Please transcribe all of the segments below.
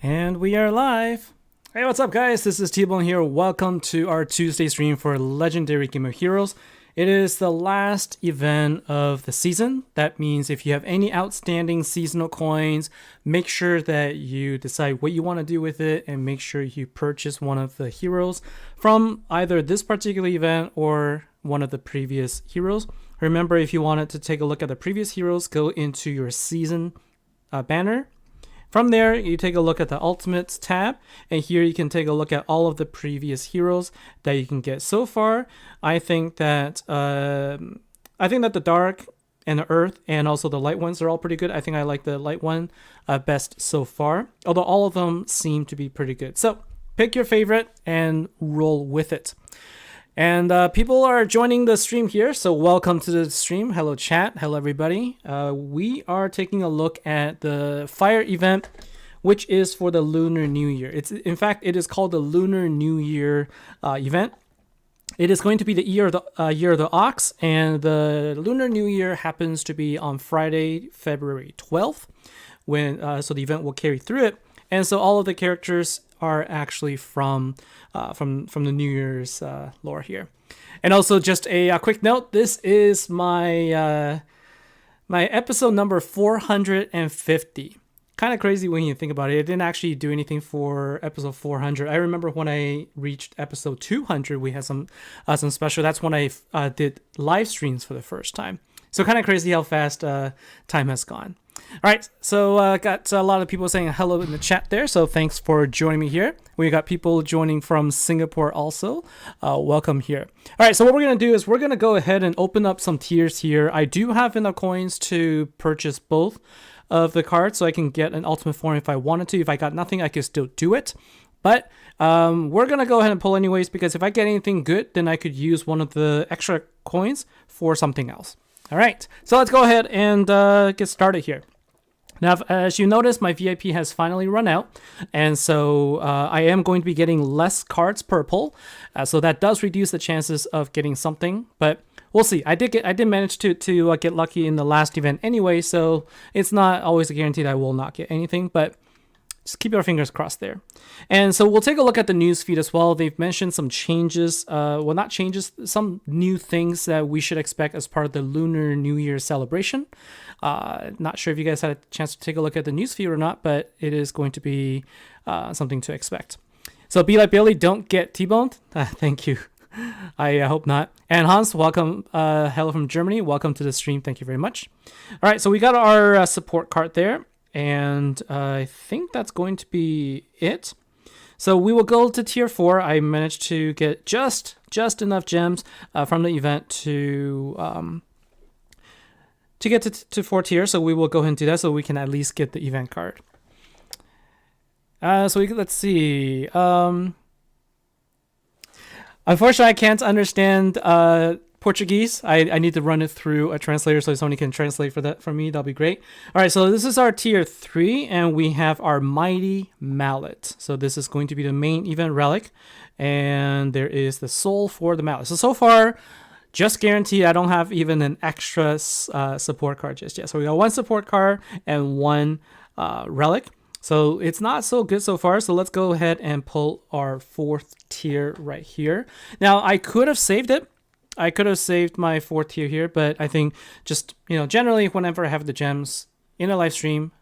And we are live. Hey, what's up, guys? This is T-Bone here. Welcome to our Tuesday stream for Legendary Game of Heroes. It is the last event of the season. That means if you have any outstanding seasonal coins, make sure that you decide what you want to do with it and make sure you purchase one of the heroes from either this particular event or one of the previous heroes. Remember, if you wanted to take a look at the previous heroes, go into your season banner. From there, you take a look at the Ultimates tab, and here you can take a look at all of the previous heroes that you can get so far. I think that the Dark and the Earth and also the Light ones are all pretty good. I think I like the Light one best so far, although all of them seem to be pretty good. So pick your favorite and roll with it. And people are joining the stream here, so welcome to the stream. Hello, chat. Hello, everybody. We are taking a look at the Fire event, which is for the Lunar New Year. In fact, it is called the Lunar New Year event. It is going to be the year of the Ox, and the Lunar New Year happens to be on Friday, February 12th, so the event will carry through it. And so all of the characters are actually from the New Year's lore here. And also just a quick note, this is my my episode number 450. Kind of crazy when you think about it. It didn't actually do anything for episode 400. I remember when I reached episode 200, we had some special. That's when I did live streams for the first time. So kind of crazy how fast time has gone. All right, so got a lot of people saying hello in the chat there, so thanks for joining me here. We got people joining from Singapore also. Welcome here. All right, so what we're going to do is we're going to go ahead and open up some tiers here. I do have enough coins to purchase both of the cards, so I can get an ultimate form if I wanted to. If I got nothing, I could still do it. But we're going to go ahead and pull anyways, because if I get anything good, then I could use one of the extra coins for something else. All right, so let's go ahead and get started here. Now, as you notice, my VIP has finally run out, and so I am going to be getting less cards per pull, so that does reduce the chances of getting something, but we'll see. I did manage to get lucky in the last event anyway, so it's not always a guarantee that I will not get anything, but just keep your fingers crossed there. And so we'll take a look at the news feed as well. They've mentioned some changes, not changes, some new things that we should expect as part of the Lunar New Year celebration. Not sure if you guys had a chance to take a look at the news feed or not, but it is going to be something to expect. So Be Like Billy, don't get T-boned. Thank you. I hope not. And Hans, welcome. Hello from Germany. Welcome to the stream. Thank you very much. All right, so we got our support card there. And I think that's going to be it. So we will go to tier 4. I managed to get just enough gems from the event to get to 4 tiers. So we will go ahead and do that so we can at least get the event card. Let's see. Unfortunately, I can't understand Portuguese. I need to run it through a translator so somebody can translate for me. That'll be great. All right, so this is our tier 3, and we have our Mighty Mallet. So this is going to be the main event relic, and there is the soul for the mallet. So far, just guaranteed, I don't have even an extra support card just yet. So we got 1 support card and 1 relic. So it's not so good so far. So let's go ahead and pull our 4th tier right here. Now, I could have saved it. I could have saved my 4th tier here, but I think just, generally whenever I have the gems in a live stream,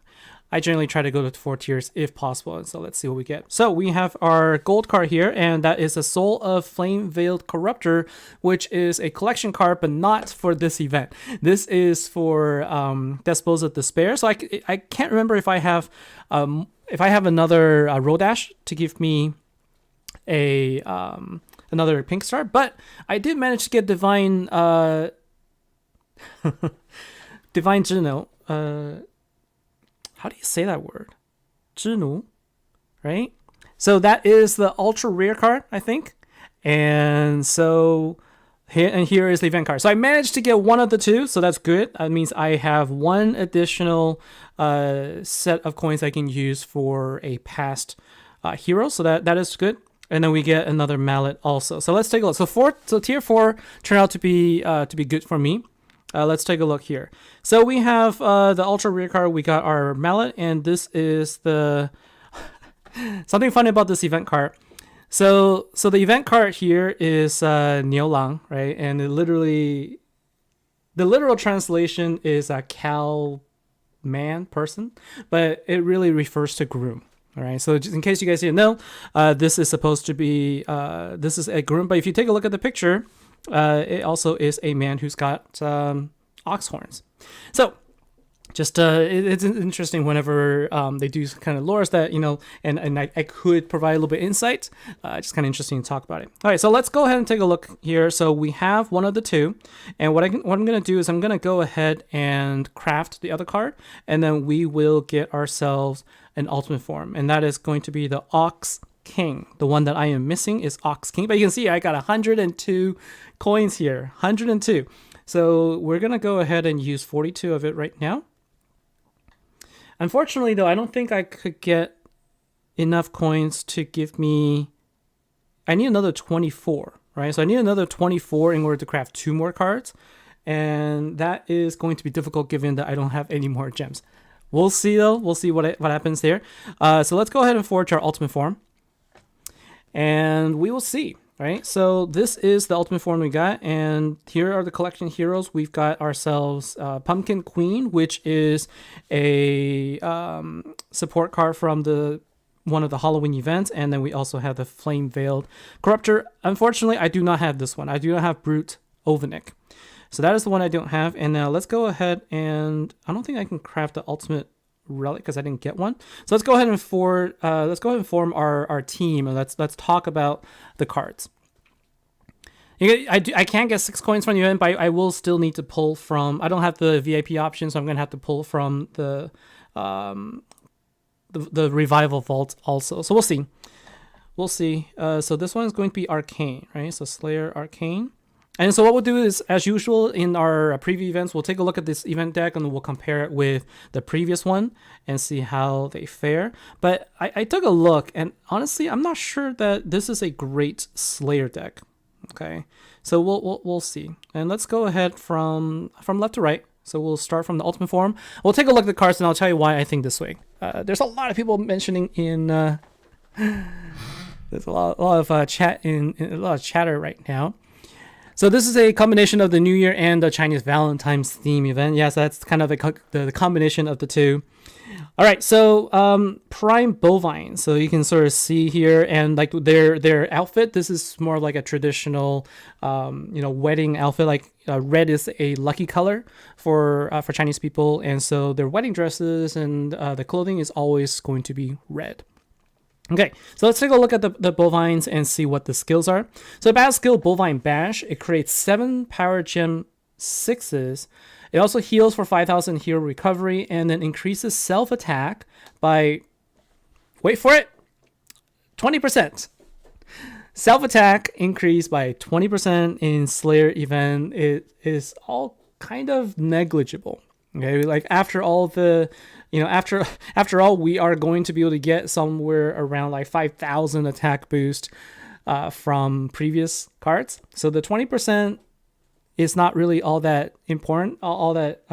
I generally try to go to 4 tiers if possible. And so let's see what we get. So we have our gold card here, and that is the Soul of Flame Veiled Corruptor, which is a collection card, but not for this event. This is for Despos of Despair. So I can't remember if I have another Rodash to give me a another pink star, but I did manage to get Divine Divine Zhino. How do you say that word? Zhinu, right? So that is the ultra rare card, I think. And so here is the event card. So I managed to get one of the 2, so that's good. That means I have 1 additional set of coins I can use for a past hero. So that is good. And then we get another mallet also. So let's take a look. So tier 4 turned out to be good for me. Let's take a look here. So we have the ultra rare card. We got our mallet, and this is the Something funny about this event card. So the event card here is Niu Lang, right? And it literally, the literal translation is a cow man person, but it really refers to groom. All right. So just in case you guys didn't know, this is supposed to be this is a groom. But if you take a look at the picture, it also is a man who's got ox horns. So just it's interesting whenever they do kind of lores that, you know, and I could provide a little bit of insight. Just kind of interesting to talk about it. All right, so let's go ahead and take a look here. So we have one of the two, and what I'm going to do is I'm going to go ahead and craft the other card, and then we will get ourselves an ultimate form, and that is going to be the Ox King. The one that I am missing is Ox King, but you can see I got 102 coins here, 102. So we're going to go ahead and use 42 of it right now. Unfortunately, though, I don't think I could get enough coins to give me... I need another 24, right? So I need another 24 in order to craft 2 more cards. And that is going to be difficult given that I don't have any more gems. We'll see, though. We'll see what happens there. So let's go ahead and forge our ultimate form. And we will see, right? So this is the ultimate form we got. And here are the collection heroes. We've got ourselves Pumpkin Queen, which is a support card from one of the Halloween events. And then we also have the Flame Veiled Corruptor. Unfortunately, I do not have this one. I do not have Brute Ovenik. So that is the one I don't have. And now let's go ahead and... I don't think I can craft the ultimate relic because I didn't get one. So let's go ahead and form our team, and let's talk about the cards. I can't get 6 coins from the event, but I will still need to pull from... I don't have the VIP option, so I'm going to have to pull from the Revival Vault also. So we'll see. We'll see. So this one is going to be Arcane, right? So Slayer Arcane. And so what we'll do is, as usual, in our preview events, we'll take a look at this event deck and we'll compare it with the previous one and see how they fare. But I took a look, and honestly, I'm not sure that this is a great Slayer deck. Okay, so we'll see. And let's go ahead from left to right. So we'll start from the ultimate form. We'll take a look at the cards, and I'll tell you why I think this way. There's a lot of people mentioning in... there's a lot of chat in a lot of chatter right now. So this is a combination of the New Year and the Chinese Valentine's theme event. Yes, that's kind of the combination of the two. All right, so Prime Bovine. So you can sort of see here, and like their outfit. This is more like a traditional, wedding outfit. Like red is a lucky color for Chinese people, and so their wedding dresses and the clothing is always going to be red. Okay, so let's take a look at the bovines and see what the skills are. So the battle skill, Bovine Bash, it creates 7 Power Gem 6s. It also heals for 5,000 hero recovery and then increases self-attack by, wait for it, 20%. Self-attack increased by 20% in Slayer event. It is all kind of negligible. Okay, like after all the... after all, we are going to be able to get somewhere around like 5,000 attack boost from previous cards. So the 20% is not really all that important, all that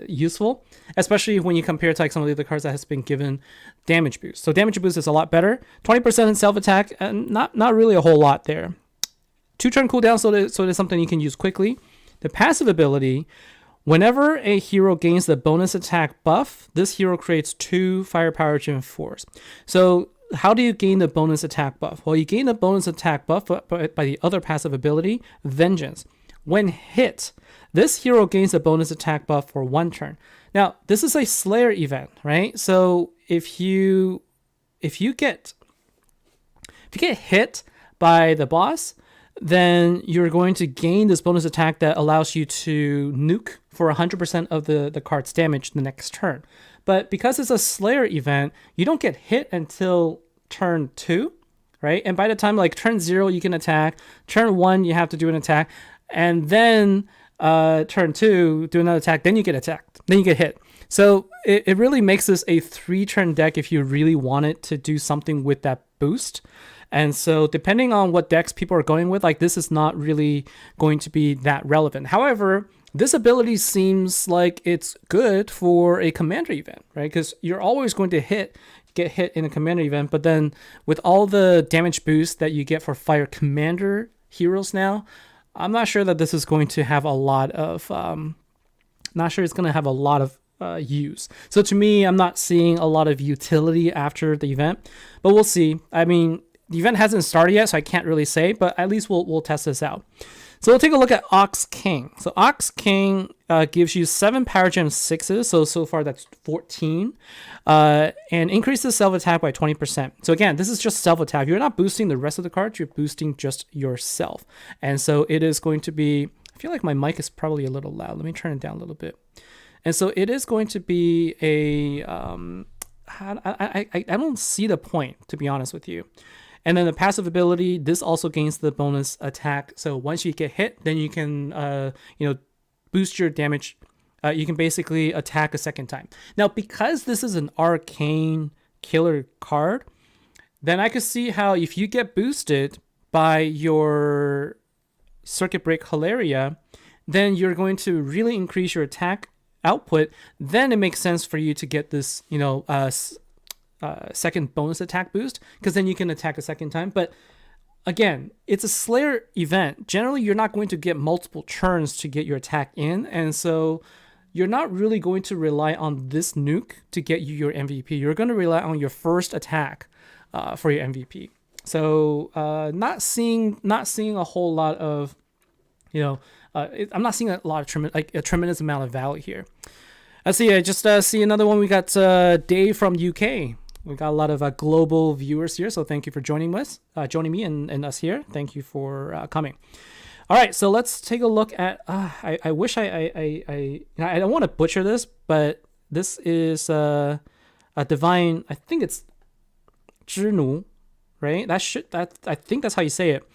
useful, especially when you compare it to like some of the other cards that has been given damage boost. So damage boost is a lot better. 20% in self attack, and not really a whole lot there. 2-turn cooldown, so it's something you can use quickly. The passive ability. Whenever a hero gains the bonus attack buff, this hero creates 2 Firepower Gem 4s. So how do you gain the bonus attack buff? Well, you gain the bonus attack buff by the other passive ability, Vengeance. When hit, this hero gains a bonus attack buff for 1 turn. Now, this is a Slayer event, right? So if you get hit by the boss, then you're going to gain this bonus attack that allows you to nuke for 100% of the card's damage the next turn. But because it's a Slayer event, you don't get hit until turn 2, right? And by the time like turn 0, you can attack. Turn 1, you have to do an attack. And then turn 2, do another attack. Then you get attacked. Then you get hit. So it really makes this a 3-turn deck if you really wanted to do something with that boost. And so depending on what decks people are going with, like this is not really going to be that relevant. However, this ability seems like it's good for a commander event, right? Because you're always going to hit get hit in a commander event, but then with all the damage boost that you get for fire commander heroes now, I'm not sure that this is going to have a lot of use. So to me, I'm not seeing a lot of utility after the event, but we'll see. I mean, the event hasn't started yet, so I can't really say, but at least we'll test this out. So we'll take a look at Ox King. So Ox King gives you 7 Power Gem 6s, so far that's 14, and increases self-attack by 20%. So again, this is just self-attack. You're not boosting the rest of the cards, you're boosting just yourself. And so it is going to be, I feel like my mic is probably a little loud. Let me turn it down a little bit. And so it is going to be a, I don't see the point, to be honest with you. And then the passive ability, this also gains the bonus attack. So once you get hit, then you can, boost your damage. You can basically attack a second time. Now, because this is an arcane killer card, then I could see how if you get boosted by your Circuit Break Hilaria, then you're going to really increase your attack output. Then it makes sense for you to get this, second bonus attack boost, because then you can attack a second time. But again, it's a Slayer event. Generally, you're not going to get multiple turns to get your attack in, and so you're not really going to rely on this nuke to get you your MVP. You're going to rely on your first attack for your MVP. So not seeing a whole lot of, I'm not seeing a tremendous amount of value here. Let's see. I just see another one. We got Dave from UK. We got a lot of global viewers here, so thank you for joining me and us here. Thank you for coming. All right, so let's take a look at. I wish I don't want to butcher this, but this is a divine. I think it's 知奴, right? I think that's how you say it.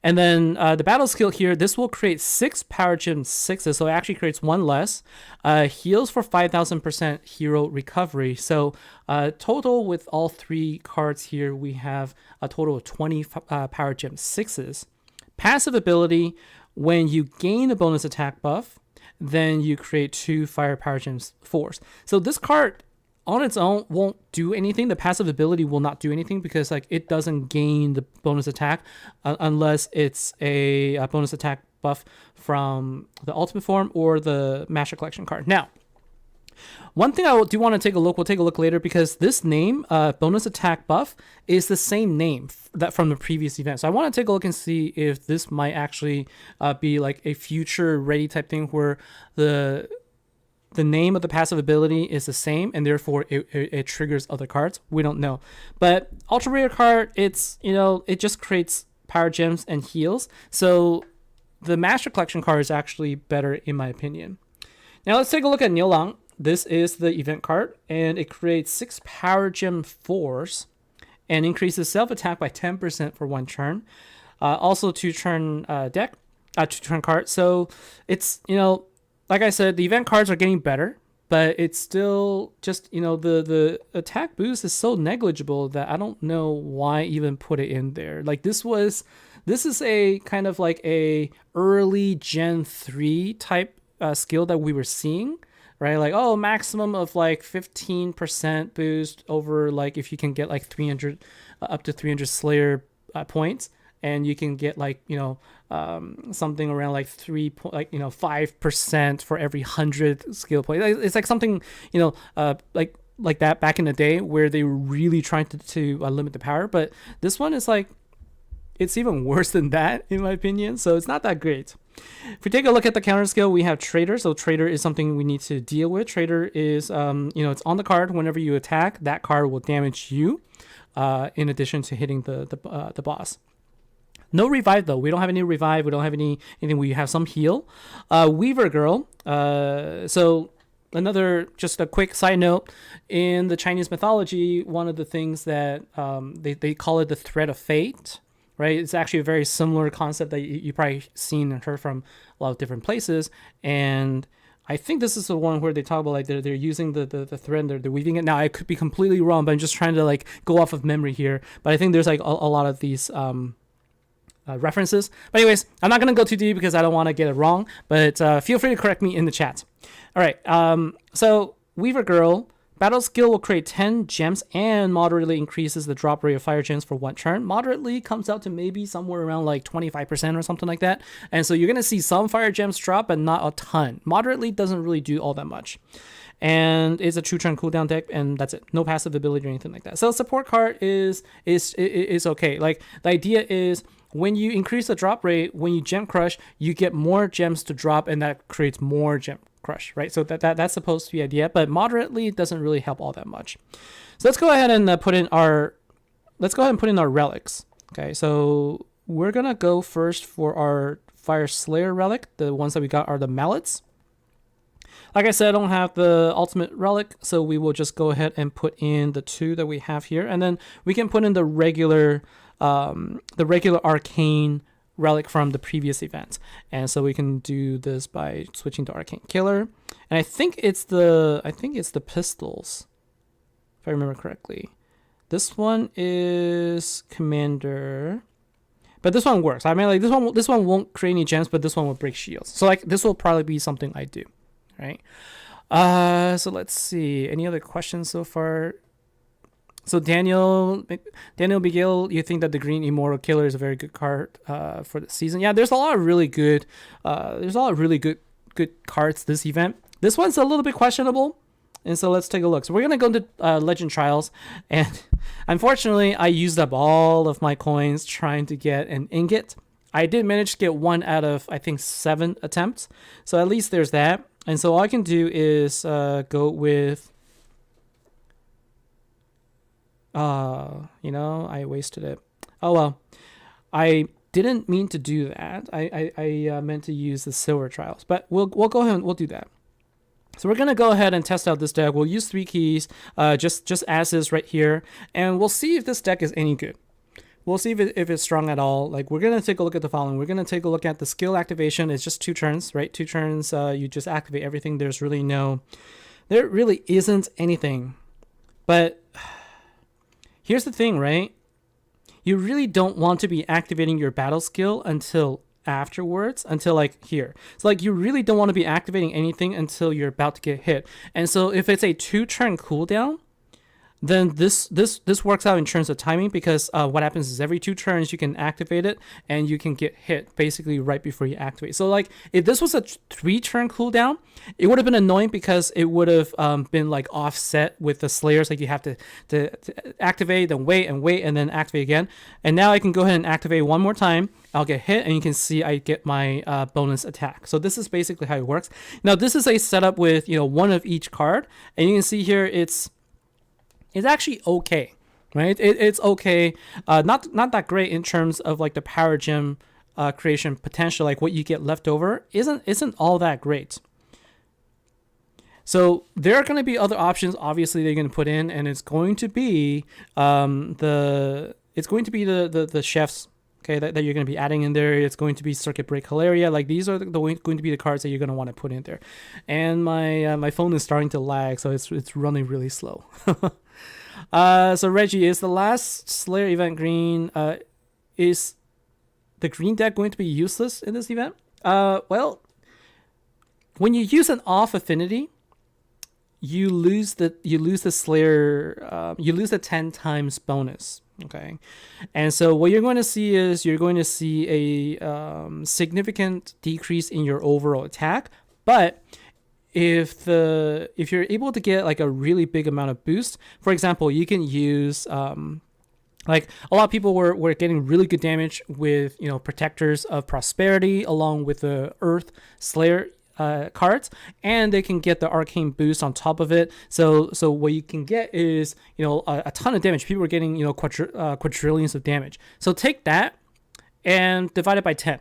And then the battle skill here, this will create 6 Power Gem 6s, so it actually creates 1 less. Heals for 5,000% hero recovery. So total with all 3 cards here, we have a total of 20 Power Gem 6s. Passive ability, when you gain a bonus attack buff, then you create 2 Fire Power Gem 4s. So this card on its own won't do anything. The passive ability will not do anything because it doesn't gain the bonus attack unless it's a bonus attack buff from the ultimate form or the Master Collection card. Now, one thing I do want to take a look, we'll take a look later, because this name, bonus attack buff, is the same name that from the previous event. So I want to take a look and see if this might actually be like a future ready type thing where the name of the passive ability is the same and therefore it triggers other cards. We don't know. But ultra rare card, it's, it just creates power gems and heals. So the Master Collection card is actually better in my opinion. Now let's take a look at Niu Lang. This is the event card and it creates 6 power gem 4s and increases self attack by 10% for 1 turn. Also 2 turn 2 turn card. So it's, like I said, the event cards are getting better, but it's still just, the attack boost is so negligible that I don't know why even put it in there. Like this is a kind of like a early Gen 3 type skill that we were seeing, right? Like, maximum of 15% boost over if you can get 300 up to 300 Slayer points. And you can get something around 5% for every 100 skill points. It's something like that back in the day where they were really trying to limit the power. But this one is it's even worse than that in my opinion. So it's not that great. If we take a look at the counter skill, we have Trader. So Trader is something we need to deal with. Trader is it's on the card. Whenever you attack, that card will damage you. In addition to hitting the boss. No revive though. We don't have any revive. We don't have anything. We have some heal. Weaver Girl. So another, just a quick side note, in the Chinese mythology, one of the things that they call it the thread of fate, right? It's actually a very similar concept that you probably seen and heard from a lot of different places. And I think this is the one where they talk about they're using the thread, they're weaving it. Now I could be completely wrong, but I'm just trying to go off of memory here. But I think there's a lot of these references. But anyways, I'm not going to go too deep because I don't want to get it wrong, but feel free to correct me in the chat. All right. So Weaver Girl Battle skill will create 10 gems and moderately increases the drop rate of fire gems for 1 turn. Moderately comes out to maybe somewhere around like 25% or something like that. And so you're going to see some fire gems drop, but not a ton. Moderately doesn't really do all that much. And it's a 2-turn cooldown deck, and that's it. No passive ability or anything like that. So support card is okay. Like, the idea is when you increase the drop rate, when you gem crush, you get more gems to drop, and that creates more gem crush, right? So that's supposed to be the idea, but moderately doesn't really help all that much. So let's go ahead and put in our relics. Okay, so we're gonna go first for our Fire Slayer relic. The ones that we got are the mallets. Like I said, I don't have the ultimate relic, so we will just go ahead and put in the 2 that we have here, and then we can put in the regular arcane relic from the previous event. And so we can do this by switching to Arcane Killer. And I think it's the pistols, if I remember correctly. This one is Commander, but this one works. I mean, like, this one won't create any gems, but this one will break shields. So like, this will probably be something I do, right? So let's see. Any other questions so far? So Daniel Miguel, you think that the Green Immortal Killer is a very good card for the season? Yeah, there's a lot of really good good cards this event. This one's a little bit questionable, and so let's take a look. So we're gonna go into Legend Trials, and unfortunately, I used up all of my coins trying to get an ingot. I did manage to get 1 out of, I think, 7 attempts, so at least there's that. And so all I can do is go with. I wasted it. Oh well, I didn't mean to do that. I meant to use the silver trials, but we'll go ahead and we'll do that. So we're gonna go ahead and test out this deck. We'll use 3 keys, just as is right here, and we'll see if this deck is any good. We'll see if it's strong at all. Like, we're gonna take a look at the following. We're gonna take a look at the skill activation. It's just 2 turns, right? 2 turns. You just activate everything. There really isn't anything, but. Here's the thing, right? You really don't want to be activating your battle skill until afterwards, until like here. So like, you really don't want to be activating anything until you're about to get hit. And so if it's a 2-turn cooldown, then this works out in terms of timing, because what happens is every 2 turns you can activate it and you can get hit basically right before you activate. So like, if this was a 3-turn cooldown, it would have been annoying because it would have been like offset with the Slayers. Like, you have to activate, then wait and then activate again. And now I can go ahead and activate 1 more time. I'll get hit, and you can see I get my bonus attack. So this is basically how it works. Now this is a setup with 1 of each card, and you can see here it's actually okay, right? It's okay. Not that great in terms of like the power gem creation potential. Like, what you get left over isn't all that great. So there are going to be other options. Obviously, they're going to put in, and it's going to be the chefs. Okay, that you're going to be adding in there. It's going to be Circuit Break Hilaria. Like, these are going to be the cards that you're going to want to put in there. And my phone is starting to lag, so it's running really slow. So Reggie, is the last Slayer event green? Is the green deck going to be useless in this event? Well, when you use an off affinity, you lose the Slayer. You lose the 10 times bonus. Okay, and so what you're going to see is a significant decrease in your overall attack, but if you're able to get like a really big amount of boost, for example, you can use like, a lot of people were getting really good damage with Protectors of Prosperity along with the Earth Slayer cards, and they can get the arcane boost on top of it. So what you can get is a ton of damage. People are getting quadrillions of damage. So take that and divide it by 10.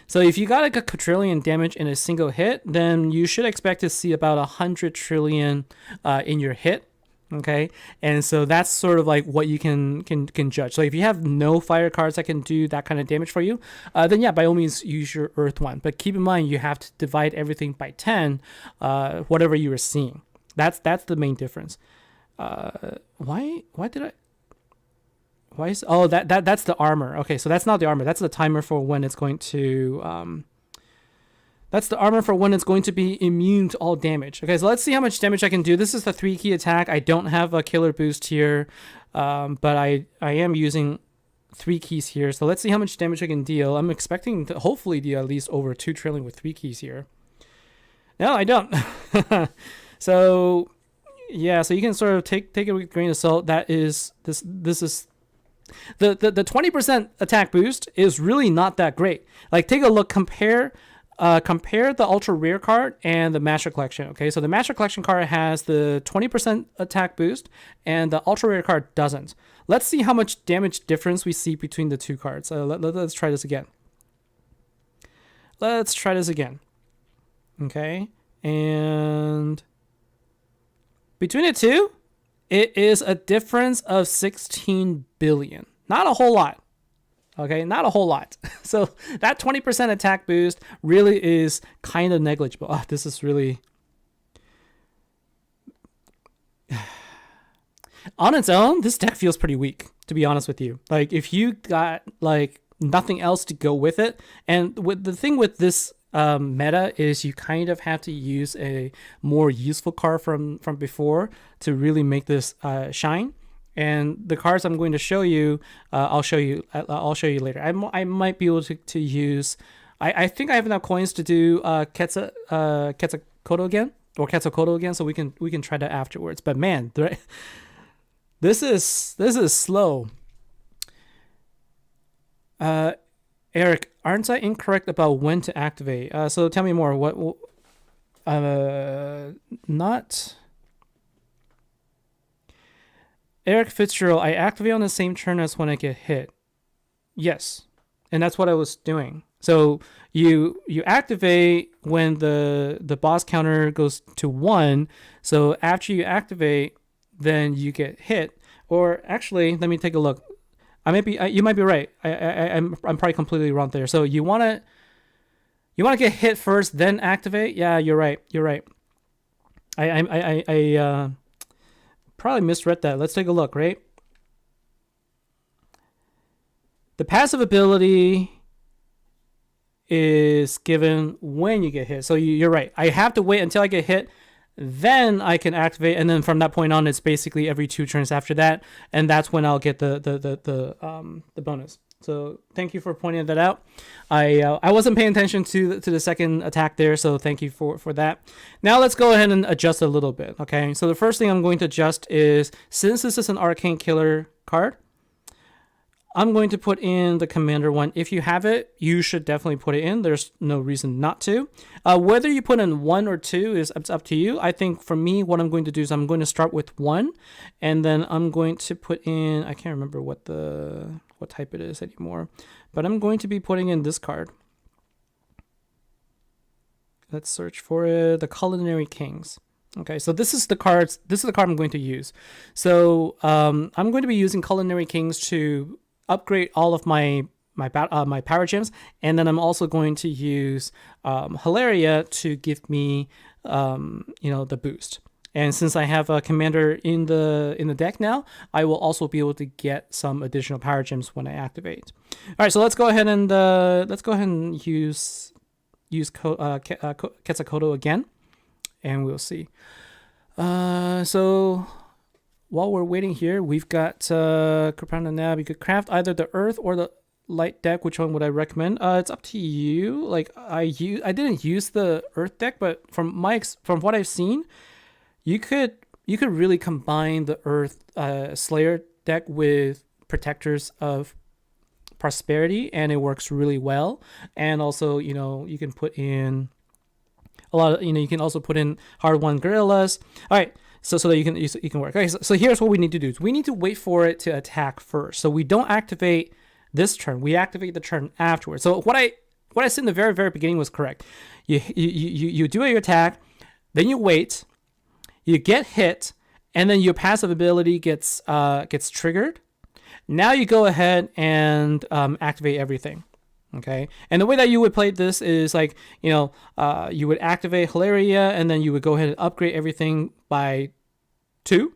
So if you got like a quadrillion damage in a single hit, then you should expect to see about 100 trillion in your hit. Okay, and so that's sort of like what you can judge. So if you have no fire cards that can do that kind of damage for you, then yeah, by all means use your Earth one. But keep in mind, you have to divide everything by 10, whatever you were seeing. That's the main difference. Why did I? Why is that's the armor? Okay, so that's not the armor. That's the timer for when it's going to That's the armor for when it's going to be immune to all damage. Okay, so let's see how much damage I can do. This is the 3-key attack. I don't have a killer boost here, but I am using 3 keys here. So let's see how much damage I can deal. I'm expecting to hopefully deal at least over 2 trillion with 3 keys here. No, I don't. So yeah, so you can sort of take it with a grain of salt. That is this is the 20% attack boost is really not that great. Like, take a look, compare the ultra rare card and the master collection. Okay, so the master collection card has the 20% attack boost and the ultra rare card doesn't. Let's see how much damage difference we see between the 2 cards. Let's try this again. Okay, and between the 2, it is a difference of 16 billion. Not a whole lot. Okay, not a whole lot. So that 20% attack boost really is kind of negligible. Oh, this is really... On its own, this deck feels pretty weak, to be honest with you. Like, if you got, like, nothing else to go with it, and with the thing with this meta is you kind of have to use a more useful card from before to really make this shine. And the cards I'm going to show you, I'll show you later. I might be able to use. I think I have enough coins to do Quetzalcoatl again, so we can try that afterwards. But man, this is slow. Eric, aren't I incorrect about when to activate? So tell me more. What? Not. Eric Fitzgerald, I activate on the same turn as when I get hit. Yes, and that's what I was doing. So you activate when the boss counter goes to 1. So after you activate, then you get hit. Or actually, let me take a look. You might be right. I'm probably completely wrong there. So you wanna get hit first, then activate. Yeah, you're right. I probably misread that. Let's take a look, right? The passive ability is given when you get hit. So you're right. I have to wait until I get hit, then I can activate, and then from that point on, it's basically every 2 turns after that, and that's when I'll get the bonus. So thank you for pointing that out. I wasn't paying attention to the second attack there, so thank you for that. Now let's go ahead and adjust a little bit. Okay, so the first thing I'm going to adjust is, since this is an arcane killer card, I'm going to put in the commander one. If you have it, you should definitely put it in. There's no reason not to. Whether you put in 1 or 2 is up to you. I think for me, what I'm going to do is I'm going to start with 1, and then I'm going to put in, I can't remember what type it is anymore, but I'm going to be putting in this card. Let's search for it. The Culinary Kings. Okay, so this is the card I'm going to use. So I'm going to be using Culinary Kings to upgrade all of my power gems, and then I'm also going to use Hilaria to give me the boost. And since I have a commander in the deck now, I will also be able to get some additional power gems when I activate. All right, so let's go ahead and use Quetzalcoatl again, and we'll see. So while we're waiting here, we've got Krapana Nab. You could craft either the Earth or the Light deck. Which one would I recommend? It's up to you. Like, I didn't use the Earth deck, but from what I've seen, you could really combine the Earth Slayer deck with Protectors of Prosperity, and it works really well. And also, you can put in a lot of, you can also put in Hard Won Guerrillas. All right. So that you can work. Okay, so here's what we need to do. We need to wait for it to attack first. So we don't activate this turn. We activate the turn afterwards. So what I said in the very, very beginning was correct. You do your attack, then you wait, you get hit, and then your passive ability gets triggered. Now you go ahead and activate everything. Okay, and the way that you would play this is like, you would activate Hilaria, and then you would go ahead and upgrade everything by 2,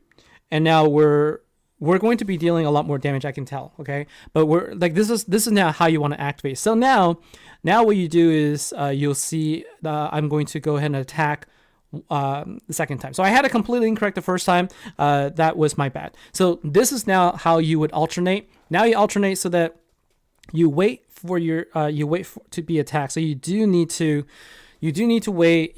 and now we're we're going to be dealing a lot more damage, I can tell, okay? But we're like, this is now how you want to activate. So now what you do is you'll see I'm going to go ahead and attack the second time. So I had it completely incorrect the first time. That was my bad. So this is now how you would alternate. Now you alternate so that you wait for your to be attacked. So you do need to wait,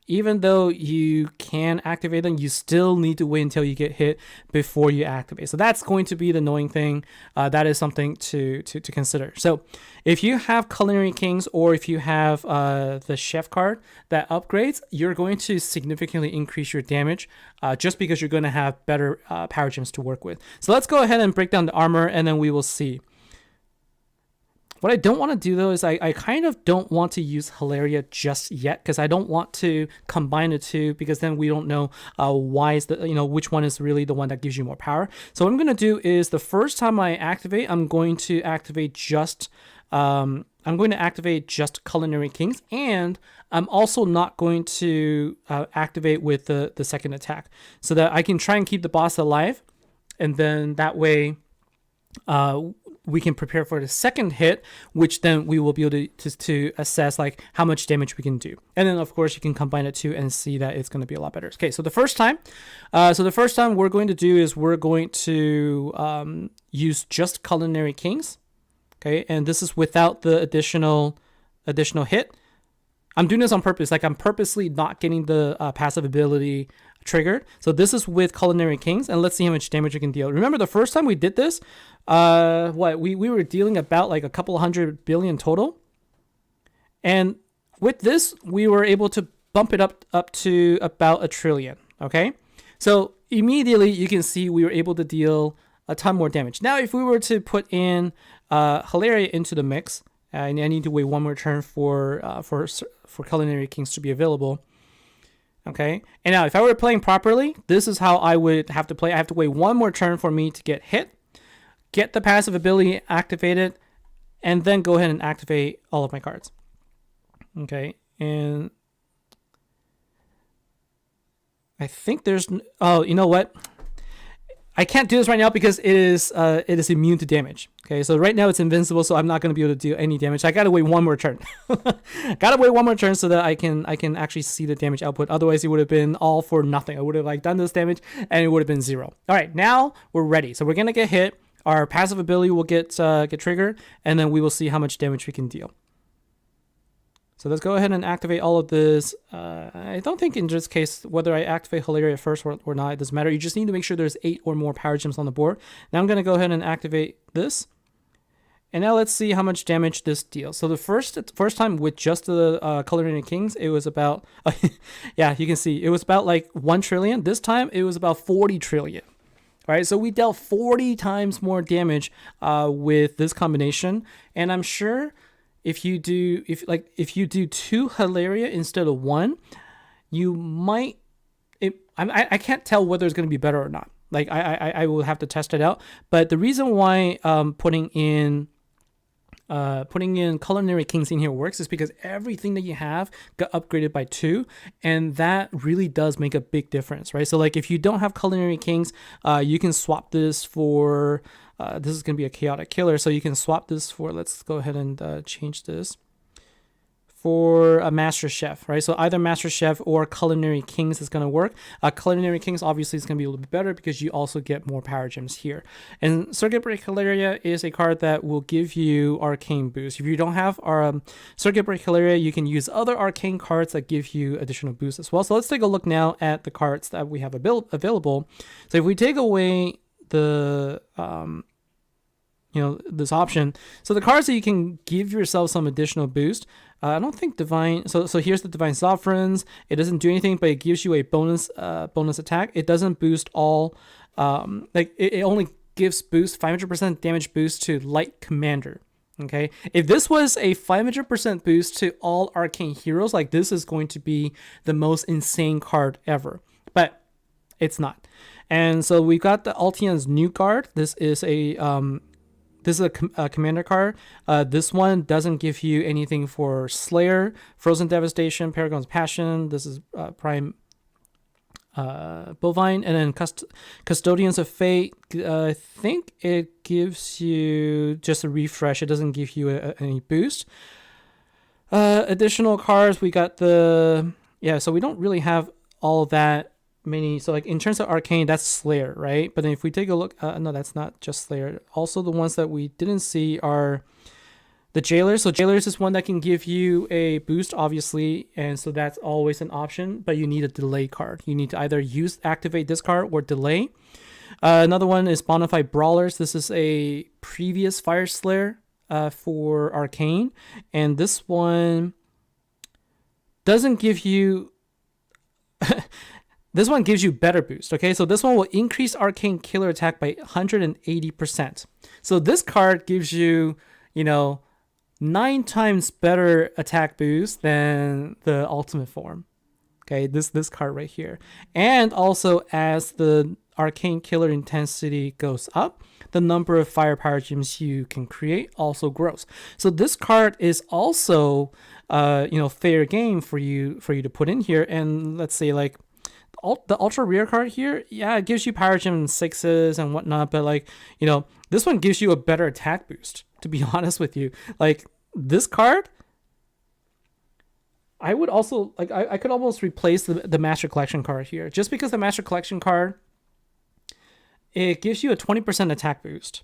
even though you can activate them, you still need to wait until you get hit before you activate. So that's going to be the annoying thing. That is something to consider. So if you have Culinary Kings, or if you have the Chef card that upgrades, you're going to significantly increase your damage just because you're going to have better power gems to work with. So let's go ahead and break down the armor, and then we will see. What I don't want to do, though, is I kind of don't want to use Hilaria just yet, because I don't want to combine the two, because then we don't know which one is really the one that gives you more power. So what I'm going to do is, the first time I activate, I'm going to activate just Culinary Kings, and I'm also not going to activate with the second attack, so that I can try and keep the boss alive, and then that way we can prepare for the second hit, which then we will be able to assess like how much damage we can do. And then of course you can combine it too and see that it's going to be a lot better. Okay, so the first time we're going to do is we're going to use just Culinary Kings. Okay, and this is without the additional hit. I'm doing this on purpose. Like, I'm purposely not getting the passive ability triggered. So this is with Culinary Kings, and let's see how much damage we can deal. Remember the first time we did this, we were dealing about like a couple 100 billion total, and with this we were able to bump it up to about 1 trillion. Okay, so immediately you can see we were able to deal a ton more damage. Now if we were to put in Hilaria into the mix, I need to wait one more turn for Culinary Kings to be available. Okay, and now if I were playing properly, this is how I would have to play. I have to wait one more turn for me to get hit, get the passive ability activated, and then go ahead and activate all of my cards. Okay, and I think there's... Oh, you know what? I can't do this right now because it is immune to damage. Okay, so right now it's invincible, so I'm not going to be able to do any damage. I got to wait one more turn. Got to wait one more turn so that I can actually see the damage output. Otherwise, it would have been all for nothing. I would have like done this damage and it would have been 0. All right, now we're ready. So we're going to get hit. Our passive ability will get triggered, and then we will see how much damage we can deal. So let's go ahead and activate all of this. I don't think in this case, whether I activate Hilaria first or not, it doesn't matter. You just need to make sure there's 8 or more power gems on the board. Now I'm going to go ahead and activate this. And now let's see how much damage this deals. So the first time with just the Culinary Kings, it was about, yeah, you can see, it was about like 1 trillion. This time it was about 40 trillion. All right, so we dealt 40 times more damage with this combination. And I'm sure... If you do 2 Hilaria instead of 1, you might... I can't tell whether it's going to be better or not. Like, I will have to test it out. But the reason why putting in Culinary Kings in here works is because everything that you have got upgraded by 2, and that really does make a big difference, right? So like if you don't have Culinary Kings, you can swap this for... this is going to be a chaotic killer, so you can swap this for, let's go ahead and change this, for a Master Chef, right? So either Master Chef or Culinary Kings is going to work. Culinary Kings obviously is going to be a little bit better because you also get more power gems here. And Circuit Breaker Hilaria is a card that will give you Arcane boost. If you don't have our Circuit Breaker Hilaria, you can use other Arcane cards that give you additional boost as well. So let's take a look now at the cards that we have available. So if we take away the... this option. So the cards that you can give yourself some additional boost. I don't think Divine. So here's the Divine Sovereigns. It doesn't do anything, but it gives you a bonus attack. It doesn't boost all. It only gives boost 500% damage boost to Light Commander. Okay. If this was a 500% boost to all Arcane heroes, like this is going to be the most insane card ever. But it's not. And so we've got the Altian's new card. This is a commander card. This one doesn't give you anything for Slayer, Frozen Devastation, Paragon's Passion. This is Prime Bovine, and then Custodians of Fate. I think it gives you just a refresh. It doesn't give you any boost. Additional cards, we got so we don't really have all that many. So like in terms of Arcane, that's Slayer, right? But then if we take a look, no, that's not just Slayer. Also the ones that we didn't see are the Jailers. So Jailers is one that can give you a boost, obviously, and so that's always an option, but you need a delay card. You need to either activate this card or delay. Another one is Bonafide Brawlers. This is a previous Fire Slayer for Arcane, and this one doesn't give you... This one gives you better boost, okay? So this one will increase Arcane Killer attack by 180%. So this card gives you, 9 times better attack boost than the ultimate form. Okay, this card right here. And also as the Arcane Killer intensity goes up, the number of firepower gems you can create also grows. So this card is also fair game for you to put in here. And let's say like the ultra rare card here, yeah, it gives you power gem 6s and whatnot, but this one gives you a better attack boost, to be honest with you. Like this card, I would also I could almost replace the Master Collection card here, just because the Master Collection card, it gives you a 20% attack boost,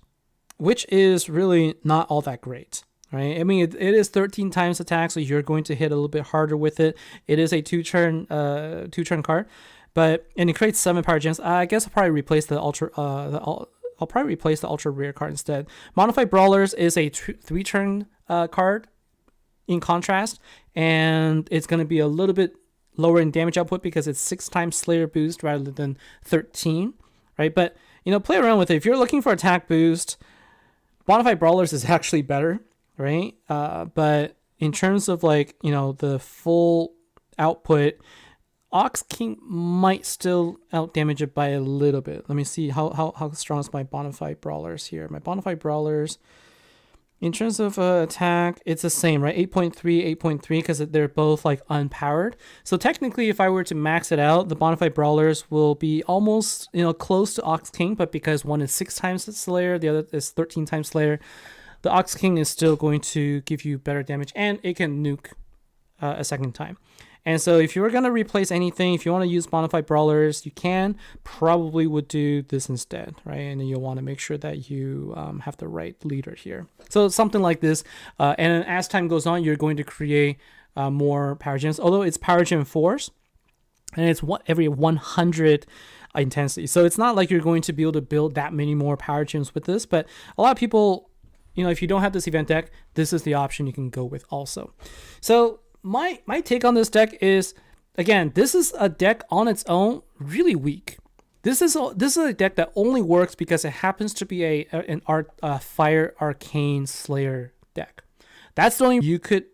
which is really not all that great, right? I mean, it is 13 times attack, so you're going to hit a little bit harder with it. It is a two-turn card, and it creates 7 power gems. I guess I'll probably replace the ultra rare card instead. Modified Brawlers is a 3-turn card in contrast, and it's going to be a little bit lower in damage output because it's 6 times Slayer boost rather than 13, right? But play around with it. If you're looking for attack boost, Bonafide Brawlers is actually better, right? But in terms of the full output, Ox King might still out damage it by a little bit. Let me see how strong is my Bonafide Brawlers here. My Bonafide Brawlers, in terms of attack, it's the same, right? 8.3, 8.3, because they're both unpowered. So technically, if I were to max it out, the Bonafide Brawlers will be almost close to Ox King, but because one is 6 times Slayer, the other is 13 times Slayer, the Ox King is still going to give you better damage, and it can nuke a second time. And so if you were going to replace anything, if you want to use Bonafide Brawlers, you probably would do this instead, right? And then you'll want to make sure that you have the right leader here. So something like this. And then as time goes on, you're going to create more power gems, although it's power gem 4s, and it's every 100 intensity. So it's not like you're going to be able to build that many more power gems with this, but a lot of people, if you don't have this event deck, this is the option you can go with also. So my take on this deck is, again, this is a deck on its own really weak. This is a deck that only works because it happens to be a Fire Arcane Slayer deck. That's the only you could,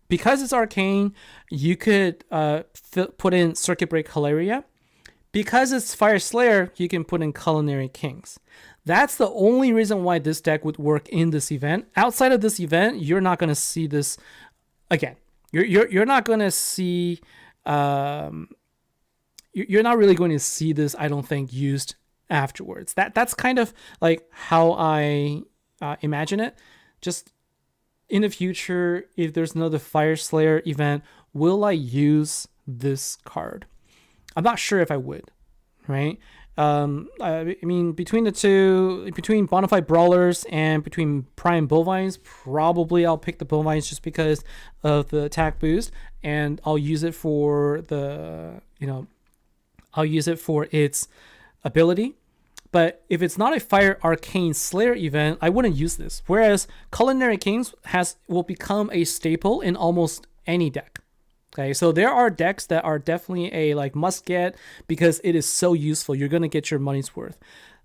because it's Arcane, you could put in Circuit Break Hilaria. Because it's Fire Slayer, you can put in Culinary Kings. That's the only reason why this deck would work in this event. Outside of this event, you're not going to see this again. You're not going to see, you're not really going to see this, I don't think, used afterwards. That's kind of like how I imagine it. Just in the future, if there's another Fire Slayer event, will I use this card? I'm not sure if I would, right? I mean, between the two, between Bonafide Brawlers and between Prime Bovines, probably I'll pick the Bovines just because of the attack boost, and I'll use it for I'll use it for its ability. But if it's not a Fire Arcane Slayer event, I wouldn't use this. Whereas Culinary Kings will become a staple in almost any deck. Okay, so there are decks that are definitely a must get because it is so useful. You're going to get your money's worth.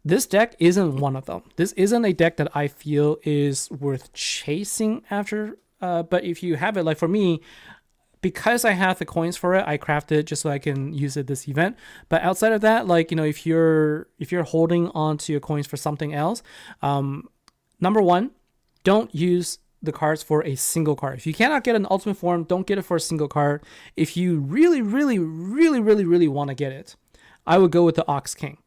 This deck isn't one of them. This isn't a deck that I feel is worth chasing after. But if you have it, for me, because I have the coins for it, I crafted it just so I can use it this event. But outside of that, if you're holding on to your coins for something else, number one, don't use the cards for a single card. If you cannot get an ultimate form, don't get it for a single card. If you really want to get it, I would go with the Ox King.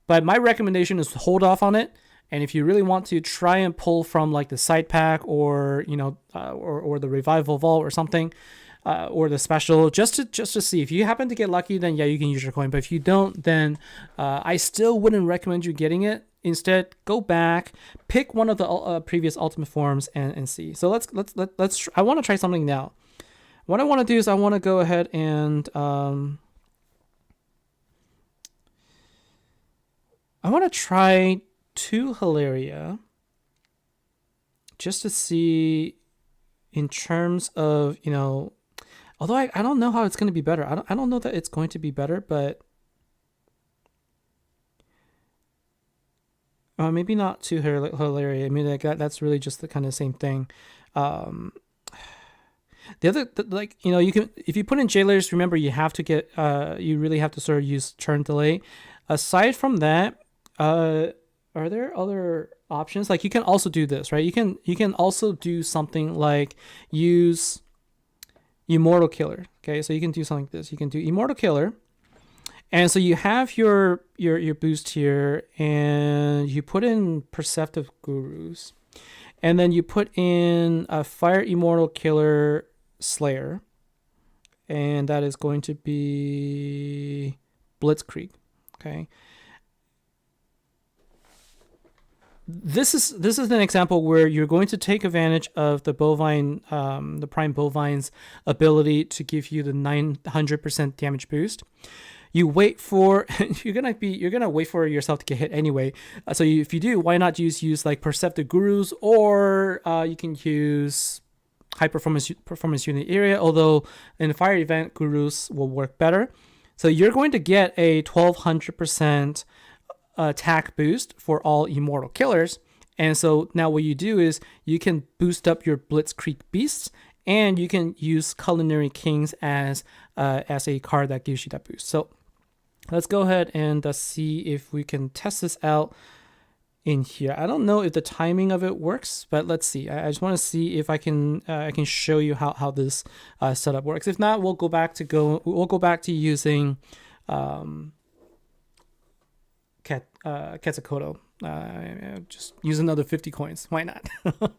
But my recommendation is to hold off on it. And if you really want to try and pull from like the side pack or or the revival vault or something, or the special, just to see if you happen to get lucky, then yeah, you can use your coin. But if you don't, then I still wouldn't recommend you getting it. Instead, go back, pick one of the previous ultimate forms and see. So let's I want to try something now. What I want to do is I want to go ahead and I want to try 2 Hilaria just to see in terms of, although I don't know how it's going to be better. I don't know that it's going to be better, but maybe not 2 Hilaria. I mean, like that's really just the kind of same thing. The other, you can, if you put in jailers, remember you have to get, you really have to sort of use turn delay. Aside from that, are there other options? Like you can also do this, right? You can also do something like use Immortal Killer. Okay, so you can do something like this. You can do Immortal Killer, and so you have your boost here, and you put in Perceptive Gurus, and then you put in a Fire Immortal Killer Slayer, and that is going to be Blitzkrieg. Okay. This is an example where you're going to take advantage of the bovine, the prime bovine's ability to give you the 900% damage boost. You wait for you're gonna wait for yourself to get hit anyway. So if you do, why not use like Perceptive Gurus, or you can use high performance unit area. Although in the fire event, Gurus will work better. So you're going to get a 1200% attack boost for all Immortal Killers. And so now what you do is you can boost up your Blitzkrieg Beasts, and you can use Culinary Kings as a card that gives you that boost. So let's go ahead and see if we can test this out in here. I don't know if the timing of it works, but let's see. I just want to see if I can show you how this setup works. If not, we'll go back to using Quetzalcoatl. Just use another 50 coins. Why not? All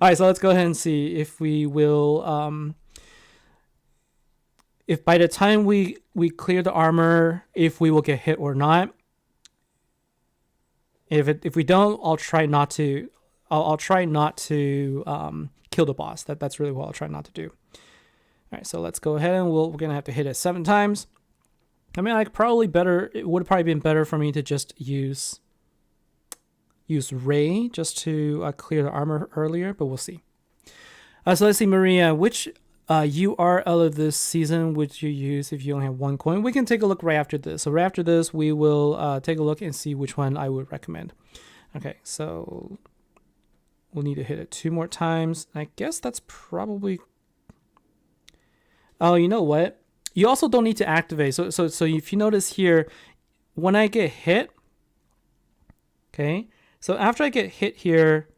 right, so let's go ahead and see if we will. If by the time we clear the armor, if we will get hit or not. If we don't, I'll try not to. I'll try not to kill the boss. That's really what I'll try not to do. All right, so let's go ahead and we're gonna have to hit it 7 times. I mean, it would have probably been better for me to just use Ray just to clear the armor earlier, but we'll see. So let's see, Maria, which URL of this season would you use if you only have 1 coin? We can take a look right after this. So right after this, we will take a look and see which one I would recommend. Okay, so we'll need to hit it 2 more times. I guess that's probably... Oh, you know what? You also don't need to activate. So if you notice here, when I get hit, okay, so after I get hit here,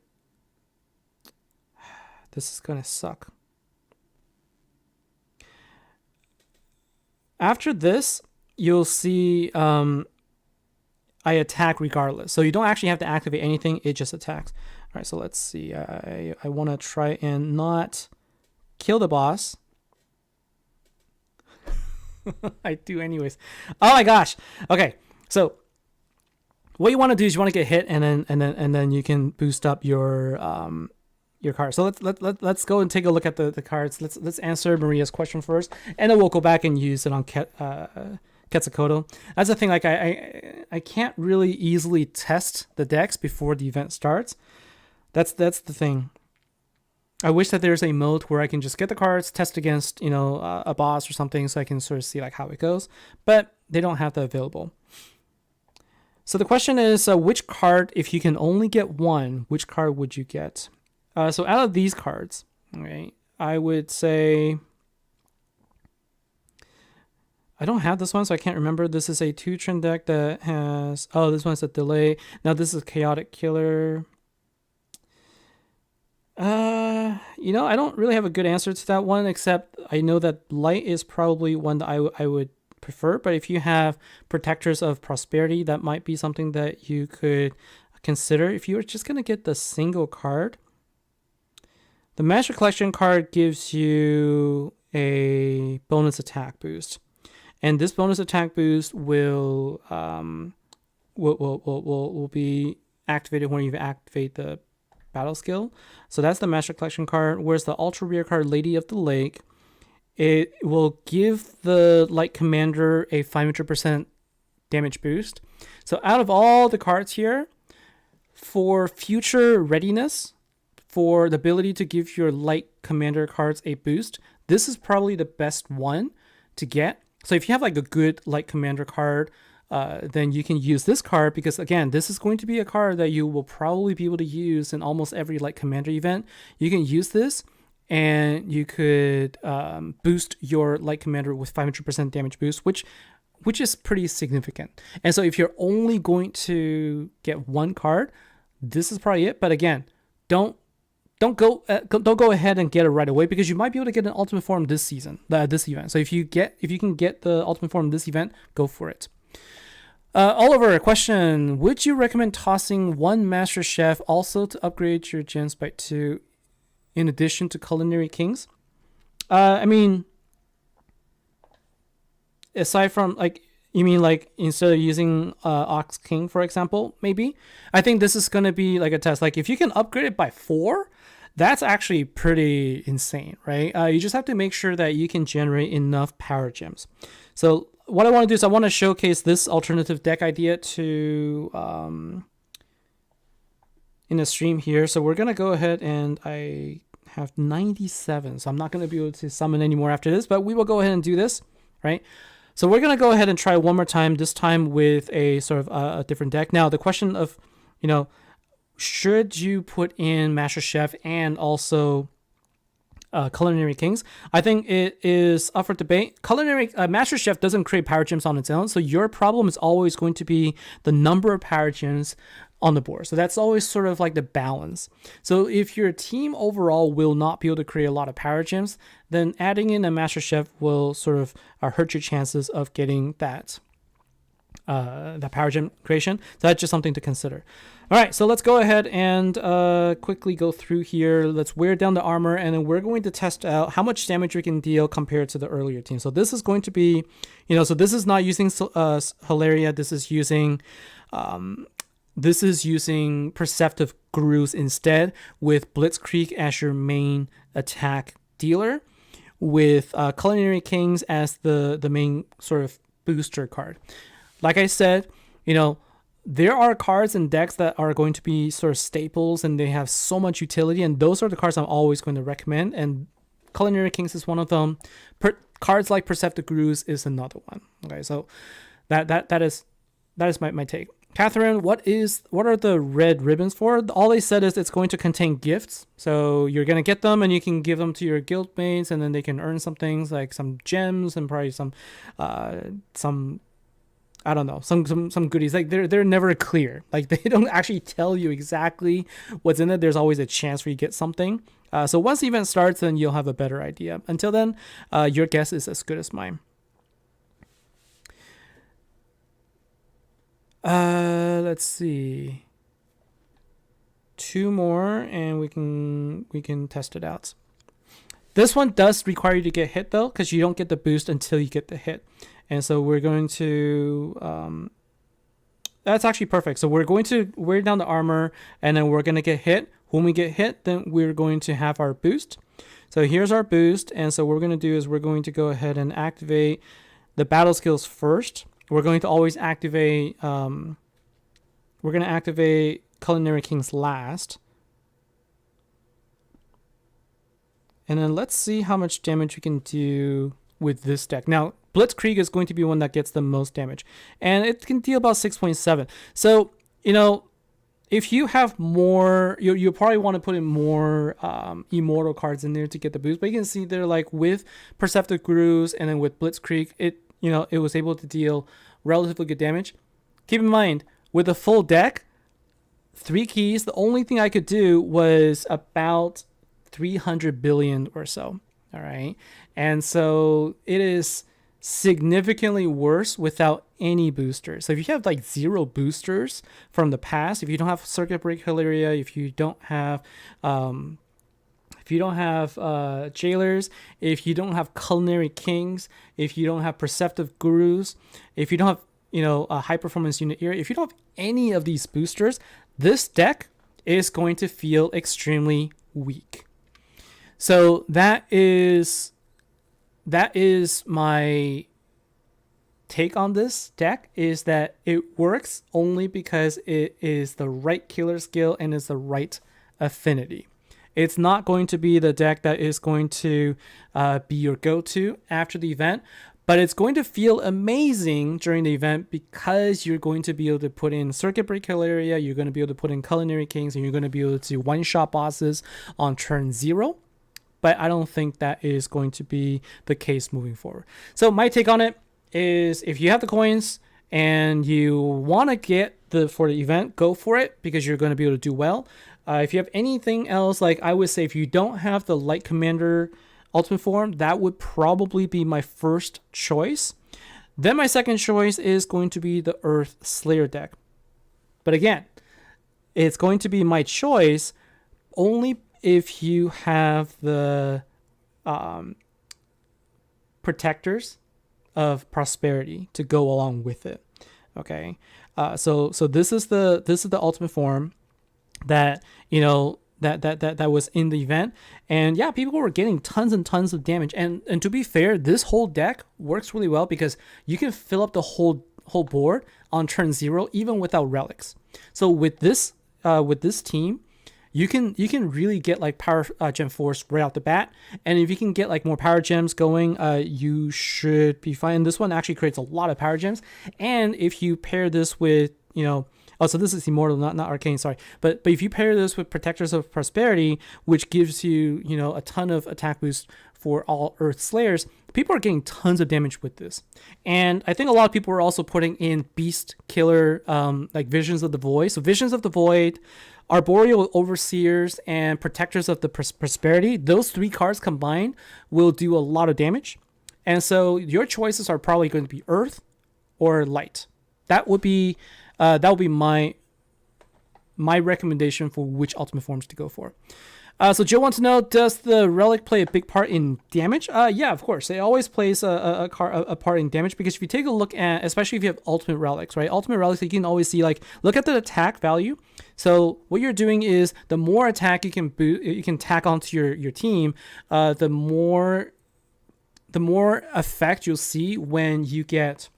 this is gonna suck. After this, you'll see I attack regardless. So you don't actually have to activate anything, it just attacks. All right, so let's see. I want to try and not kill the boss. I do anyways. Oh my gosh. Okay. So what you want to do is you want to get hit, and then you can boost up your card. So let's go and take a look at the cards. Let's answer Maria's question first, and then we'll go back and use it on Quetzalcoatl. That's the thing. Like I can't really easily test the decks before the event starts. That's the thing. I wish that there's a mode where I can just get the cards, test against, a boss or something, so I can sort of see like how it goes. But they don't have that available. So the question is, which card, if you can only get one, which card would you get? So out of these cards, okay, I would say... I don't have this one, so I can't remember. This is a 2-turn deck that has... Oh, this one's a delay. Now this is Chaotic Killer. I don't really have a good answer to that one, except I know that Light is probably one that I would prefer. But if you have Protectors of Prosperity, that might be something that you could consider. If you were just going to get the single card, the Master Collection card gives you a bonus attack boost. And this bonus attack boost will be activated when you activate the battle skill. So that's the Master Collection card. Whereas the ultra rare card, Lady of the Lake, it will give the Light Commander a 500% damage boost. So out of all the cards here, for future readiness, for the ability to give your Light Commander cards a boost, this is probably the best one to get. So if you have like a good Light Commander card, then you can use this card, because again, this is going to be a card that you will probably be able to use in almost every Light Commander event. You can use this and you could boost your Light Commander with 500% damage boost, which is pretty significant. And so if you're only going to get one card, this is probably it. But again, don't go ahead and get it right away, because you might be able to get an ultimate form this event. So if you can get the ultimate form this event, go for it. Oliver, a question: would you recommend tossing one Master Chef also to upgrade your gems by 2, in addition to Culinary Kings? I mean, aside from like, you mean like instead of using Ox King, for example, maybe? I think this is going to be like a test. Like if you can upgrade it by 4, that's actually pretty insane, right? You just have to make sure that you can generate enough power gems. So what I want to do is I want to showcase this alternative deck idea to in a stream here. So we're going to go ahead, and I have 97. So I'm not going to be able to summon anymore after this, but we will go ahead and do this, right? So we're going to go ahead and try one more time, this time with a sort of a different deck. Now, the question of, should you put in Master Chef and also Culinary Kings? I think it is up for debate. Master Chef doesn't create power gems on its own, so your problem is always going to be the number of power gems on the board. So that's always sort of like the balance. So if your team overall will not be able to create a lot of power gems, then adding in a Master Chef will sort of hurt your chances of getting that power gem creation. So that's just something to consider. All right, so let's go ahead and quickly go through here. Let's wear down the armor, and then we're going to test out how much damage we can deal compared to the earlier team. So this is going to be, so this is not using Hilaria. This is using Perceptive Grooves instead, with Blitzkrieg as your main attack dealer, with Culinary Kings as the main sort of booster card. Like I said, there are cards and decks that are going to be sort of staples, and they have so much utility, and those are the cards I'm always going to recommend, and Culinary Kings is one of them. Cards like Perceptive Grooves is another one. Okay, so that is my take. Catherine, what are the red ribbons for? All they said is it's going to contain gifts. So you're going to get them, and you can give them to your guildmates, and then they can earn some things like some gems and probably some I don't know, some goodies. Like they're never clear. Like they don't actually tell you exactly what's in it. There's always a chance for you to get something. So once the event starts, then you'll have a better idea. Until then, your guess is as good as mine. Let's see. 2 more, and we can test it out. This one does require you to get hit though, because you don't get the boost until you get the hit. And so we're going to, that's actually perfect. So we're going to wear down the armor, and then we're going to get hit. When we get hit, then we're going to have our boost. So here's our boost. And so what we're going to do is we're going to go ahead and activate the battle skills first. We're going to always activate, Culinary Kings last. And then let's see how much damage we can do with this deck. Now, Blitzkrieg is going to be one that gets the most damage, and it can deal about 6.7. So, if you have more, you probably want to put in more immortal cards in there to get the boost. But you can see there, like with Perceptive Grooves and then with Blitzkrieg, it was able to deal relatively good damage. Keep in mind, with a full deck, 3 keys, the only thing I could do was about 300 billion or so. All right. And so it is significantly worse without any boosters. So if you have like 0 boosters from the past, if you don't have Circuit Breaker Hilaria, if you don't have jailers, if you don't have Culinary Kings, if you don't have Perceptive Gurus, if you don't have a high performance unit area, if you don't have any of these boosters, this deck is going to feel extremely weak. So that is my take on this deck, is that it works only because it is the right killer skill and is the right affinity. It's not going to be the deck that is going to be your go-to after the event, but it's going to feel amazing during the event because you're going to be able to put in Circuit Breaker area, you're going to be able to put in Culinary Kings, and you're going to be able to one-shot bosses on turn 0. But I don't think that is going to be the case moving forward. So my take on it is, if you have the coins and you want to get for the event, go for it because you're going to be able to do well. If you have anything else, like I would say, if you don't have the Light Commander Ultimate Form, that would probably be my first choice. Then my second choice is going to be the Earth Slayer deck. But again, it's going to be my choice only if you have the Protectors of Prosperity to go along with it. Okay, so this is the Ultimate Form that that was in the event, and yeah, people were getting tons and tons of damage. And to be fair, this whole deck works really well because you can fill up the whole board on turn 0 even without relics. So with this team, you can really get like power gem force right out the bat, and if you can get like more power gems going, you should be fine. This one actually creates a lot of power gems, and if you pair this with so this is Immortal, not Arcane, sorry. But if you pair this with Protectors of Prosperity, which gives you a ton of attack boost for all Earth Slayers, people are getting tons of damage with this. And I think a lot of people are also putting in Beast Killer, like Visions of the Void. So Visions of the Void, Arboreal Overseers, and Protectors of the Prosperity, those 3 cards combined will do a lot of damage. And so your choices are probably going to be Earth or Light. That would be my recommendation for which Ultimate Forms to go for. So Joe wants to know, does the Relic play a big part in damage? Yeah, of course. It always plays a part in damage, because if you take a look at, especially if you have Ultimate Relics, right? Ultimate Relics, you can always see, like, look at the attack value. So what you're doing is, the more attack you can tack onto your team, the more effect you'll see when you get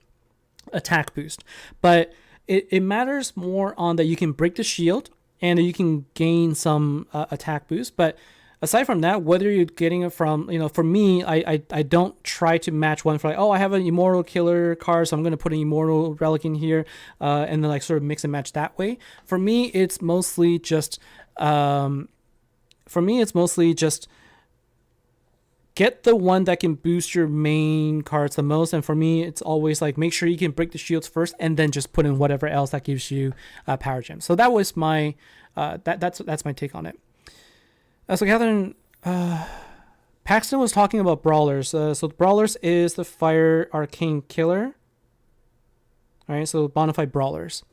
attack boost. But it matters more on that you can break the shield and you can gain some attack boost. But aside from that, whether you're getting it from, for me, I don't try to match one for like, I have an Immortal Killer card, so I'm going to put an Immortal Relic in here, and then like sort of mix and match that way. For me, it's mostly just get the one that can boost your main cards the most. And for me, it's always like, make sure you can break the shields first and then just put in whatever else that gives you power gems. So that was my that's my take on it. So Catherine, Paxton was talking about Brawlers. So Brawlers is the Fire Arcane Killer. All right, so Bonafide Brawlers.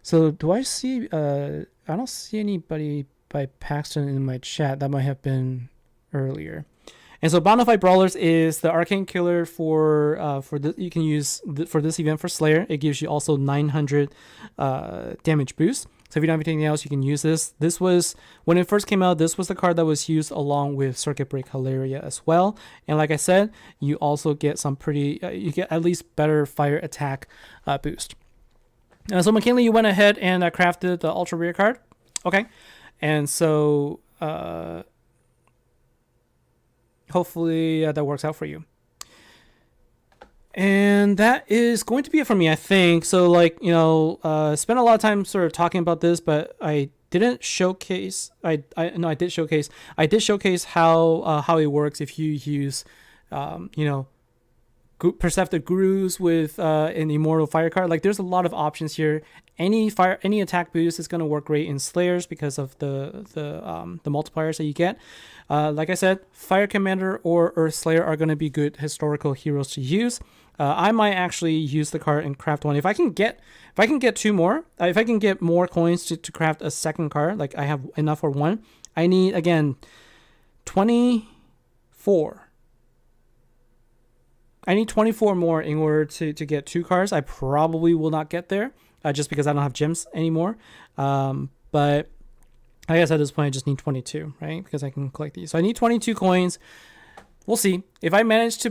So do I see, I don't see anybody by Paxton in my chat. That might have been earlier. And so Bonafide Brawlers is the Arcane Killer for this. You can use for this event for Slayer. It gives you also 900 damage boost. So if you don't have anything else, you can use this. This was, when it first came out, this was the card that was used along with Circuit Break Hilaria as well. And like I said, you also get some you get at least better fire attack boost. So McKinley, you went ahead and crafted the Ultra Rare card. Okay. And so hopefully that works out for you. And that is going to be it for me, I think. So, like, spent a lot of time sort of talking about this, but I didn't showcase. I did showcase. I did showcase how it works if you use, Perceptive Gurus with an Immortal Fire card. Like there's a lot of options here. Any attack boost is going to work great in Slayers because of the multipliers that you get. Like I said, Fire Commander or Earth Slayer are going to be good historical heroes to use. I might actually use the card and craft one if I can get two more. If I can get more coins to craft a second card, like I have enough for one. I need again 24. I need 24 more in order to get 2 cards. I probably will not get there just because I don't have gems anymore. But I guess at this point I just need 22, right? Because I can collect these. So I need 22 coins. We'll see. If I manage to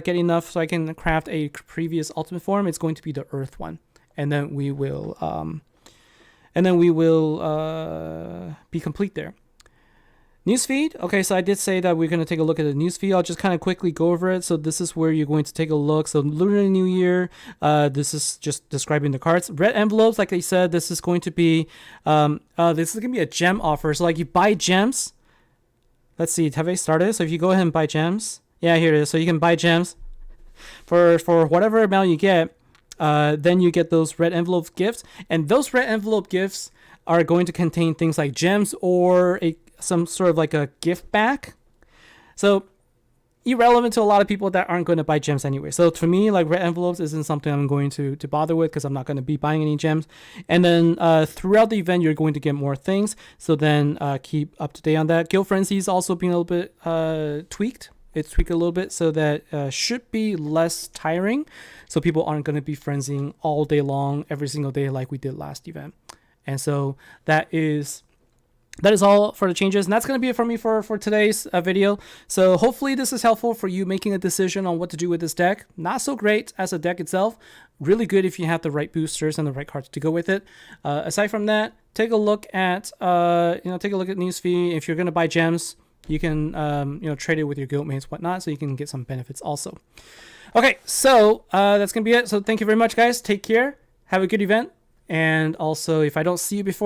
get enough so I can craft a previous ultimate form, it's going to be the Earth one. And then we will be complete there. Newsfeed. Okay, so I did say that we're going to take a look at the newsfeed. I'll just kind of quickly go over it. So this is where you're going to take a look. So Lunar New Year, this is just describing the cards. Red envelopes, like I said, this is going to be a gem offer. So like you buy gems. Let's see, have I started? So if you go ahead and buy gems. Yeah, here it is. So you can buy gems for whatever amount you get. Then you get those red envelope gifts. And those red envelope gifts are going to contain things like gems or some sort of like a gift back. So irrelevant to a lot of people that aren't going to buy gems anyway. So for me, like red envelopes isn't something I'm going to bother with because I'm not going to be buying any gems. And then throughout the event, you're going to get more things. So then keep up to date on that. Guild Frenzy is also being a little bit tweaked. It's tweaked a little bit so that should be less tiring. So people aren't going to be frenzying all day long, every single day like we did last event. And so that is all for the changes, and that's going to be it for me for today's video. So hopefully this is helpful for you making a decision on what to do with this deck. Not so great as a deck itself, really good if you have the right boosters and the right cards to go with it. Aside from that, take a look at newsfeed. If you're going to buy gems, you can trade it with your guildmates, whatnot, so you can get some benefits also. Okay, so that's going to be it. So thank you very much, guys. Take care. Have a good event. And also, if I don't see you before